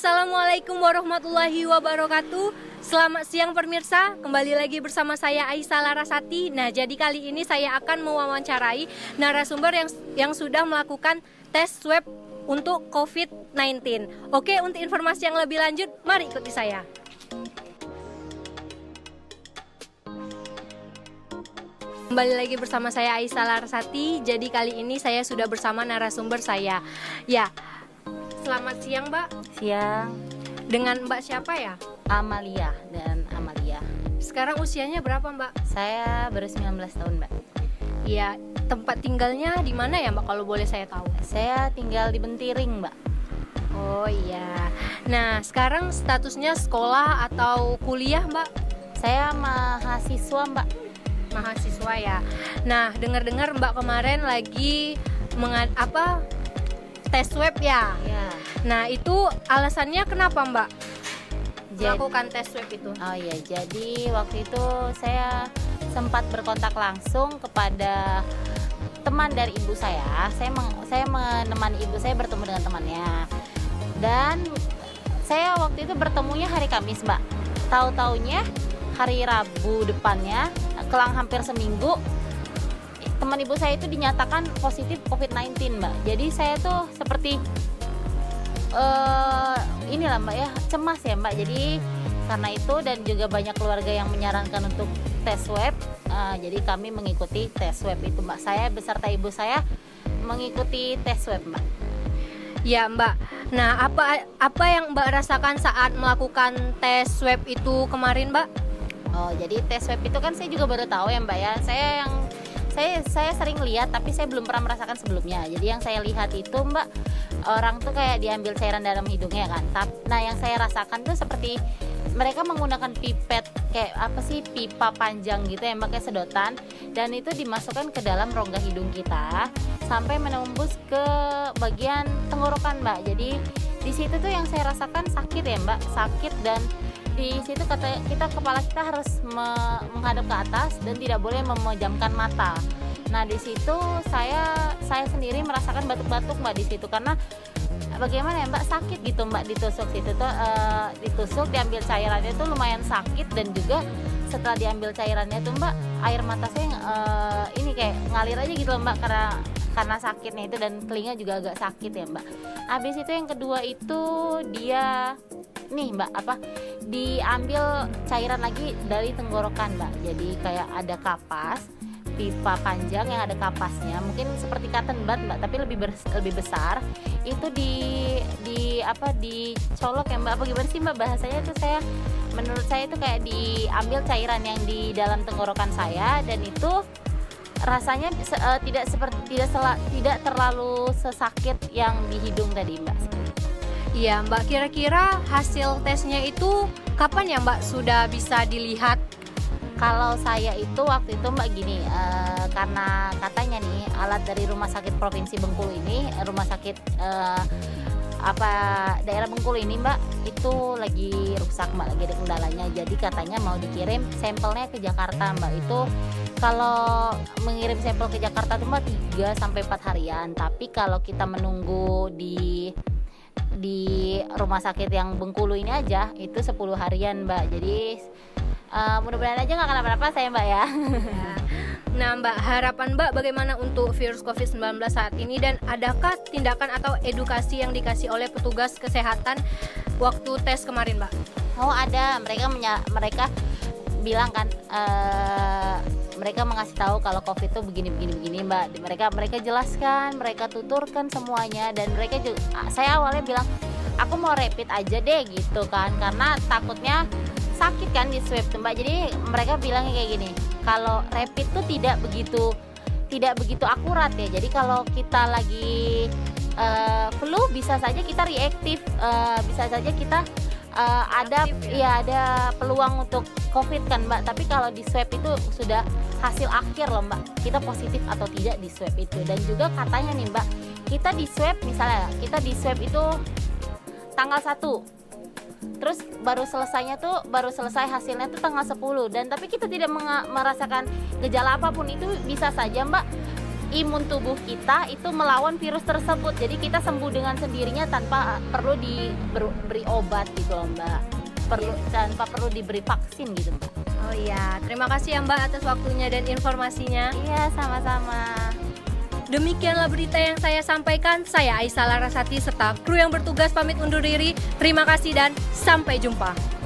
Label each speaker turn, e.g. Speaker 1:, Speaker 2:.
Speaker 1: Assalamualaikum warahmatullahi wabarakatuh. Selamat siang pemirsa, kembali lagi bersama saya Aisyah Larasati. Nah, jadi kali ini saya akan mewawancarai narasumber yang sudah melakukan tes swab untuk COVID-19. Oke, untuk informasi yang lebih lanjut, mari ikuti saya. Kembali lagi bersama saya Aisyah Larasati. Jadi kali ini saya sudah bersama narasumber saya. Ya, selamat siang Mbak.
Speaker 2: Siang.
Speaker 1: Dengan Mbak siapa ya?
Speaker 2: Amalia dan Amalia.
Speaker 1: Sekarang usianya berapa Mbak?
Speaker 2: Saya baru 19 tahun Mbak.
Speaker 1: Ya, tempat tinggalnya di mana ya Mbak kalau boleh saya tahu?
Speaker 2: Saya tinggal di Bentiring Mbak.
Speaker 1: Oh iya. Nah, sekarang statusnya sekolah atau kuliah Mbak?
Speaker 2: Saya mahasiswa Mbak.
Speaker 1: Mahasiswa ya. Nah, dengar-dengar Mbak kemarin lagi tes swab ya?
Speaker 2: Ya.
Speaker 1: Nah, itu alasannya kenapa Mbak melakukan tes swab itu?
Speaker 2: Oh iya, jadi waktu itu saya sempat berkontak langsung kepada teman dari ibu saya. Saya menemani ibu saya bertemu dengan temannya. Dan saya waktu itu bertemunya hari Kamis Mbak. Tahu-taunya hari Rabu depannya, kelang hampir seminggu, teman ibu saya itu dinyatakan positif COVID-19 Mbak. Jadi saya tuh seperti inilah Mbak ya, cemas ya Mbak. Jadi karena itu dan juga banyak keluarga yang menyarankan untuk tes swab, jadi kami mengikuti tes swab itu Mbak. Saya beserta ibu saya mengikuti tes swab Mbak.
Speaker 1: Ya Mbak. Nah, apa yang Mbak rasakan saat melakukan tes swab itu kemarin Mbak?
Speaker 2: Oh, jadi tes swab itu kan saya juga baru tahu ya Mbak ya. Saya sering lihat tapi saya belum pernah merasakan sebelumnya. Jadi yang saya lihat itu Mbak, orang tuh kayak diambil cairan dalam hidungnya kan. Nah, yang saya rasakan tuh seperti mereka menggunakan pipet, kayak pipa panjang gitu ya Mbak, kayak sedotan, dan itu dimasukkan ke dalam rongga hidung kita sampai menembus ke bagian tenggorokan Mbak. Jadi di situ tuh yang saya rasakan sakit ya Mbak, sakit, dan di situ kepala kita harus menghadap ke atas dan tidak boleh memejamkan mata. Nah, di situ saya sendiri merasakan batuk-batuk Mbak di situ, karena bagaimana ya Mbak, sakit gitu Mbak, ditusuk situ tuh ditusuk, diambil cairannya tuh lumayan sakit, dan juga setelah diambil cairannya tuh Mbak, air mata saya ini kayak ngalir aja gitu loh Mbak, karena sakitnya itu, dan telinga juga agak sakit ya Mbak. Habis itu yang kedua itu dia diambil cairan lagi dari tenggorokan Mbak. Jadi kayak ada kapas, pipa panjang yang ada kapasnya, mungkin seperti cotton bud Mbak, tapi lebih besar. Itu dicolok ya Mbak, apa gimana sih Mbak bahasanya itu, menurut saya itu kayak diambil cairan yang di dalam tenggorokan saya, dan itu rasanya tidak terlalu sesakit yang di hidung tadi Mbak.
Speaker 1: Iya Mbak, kira-kira hasil tesnya itu kapan ya Mbak sudah bisa dilihat?
Speaker 2: Kalau saya itu waktu itu Mbak gini, karena katanya nih alat dari Rumah Sakit Provinsi Bengkulu ini, Rumah Sakit daerah Bengkulu ini Mbak, itu lagi rusak Mbak, lagi ada kendalanya. Jadi katanya mau dikirim sampelnya ke Jakarta Mbak. Itu kalau mengirim sampel ke Jakarta tuh Mbak 3-4 harian. Tapi kalau kita menunggu di rumah sakit yang Bengkulu ini aja itu 10 harian Mbak. Jadi mudah-mudahan aja nggak kenapa-napa saya Mbak ya.
Speaker 1: Nah Mbak, harapan Mbak bagaimana untuk virus COVID-19 saat ini, dan adakah tindakan atau edukasi yang dikasih oleh petugas kesehatan waktu tes kemarin Mbak?
Speaker 2: Oh ada, mereka bilang kan, mereka mengasih tahu kalau COVID itu begini Mbak. Mereka jelaskan, mereka tuturkan semuanya, dan saya awalnya bilang aku mau rapid aja deh gitu kan, karena takutnya sakit kan di swab tuh Mbak. Jadi mereka bilangnya kayak gini, kalau rapid tuh tidak begitu akurat ya. Jadi kalau kita lagi flu bisa saja kita reaktif, bisa saja kita ada peluang untuk COVID kan Mbak. Tapi kalau di swab itu sudah hasil akhir loh Mbak, kita positif atau tidak di swab itu. Dan juga katanya nih Mbak, kita di swab itu tanggal 1, terus baru selesai hasilnya tuh tanggal 10, dan tapi kita tidak merasakan gejala apapun. Itu bisa saja Mbak imun tubuh kita itu melawan virus tersebut. Jadi kita sembuh dengan sendirinya tanpa perlu diberi obat gitu loh Mbak. Tanpa perlu diberi vaksin gitu Mbak.
Speaker 1: Oh iya, terima kasih ya Mbak atas waktunya dan informasinya.
Speaker 2: Iya, sama-sama.
Speaker 1: Demikianlah berita yang saya sampaikan. Saya Aisyah Larasati serta kru yang bertugas pamit undur diri. Terima kasih dan sampai jumpa.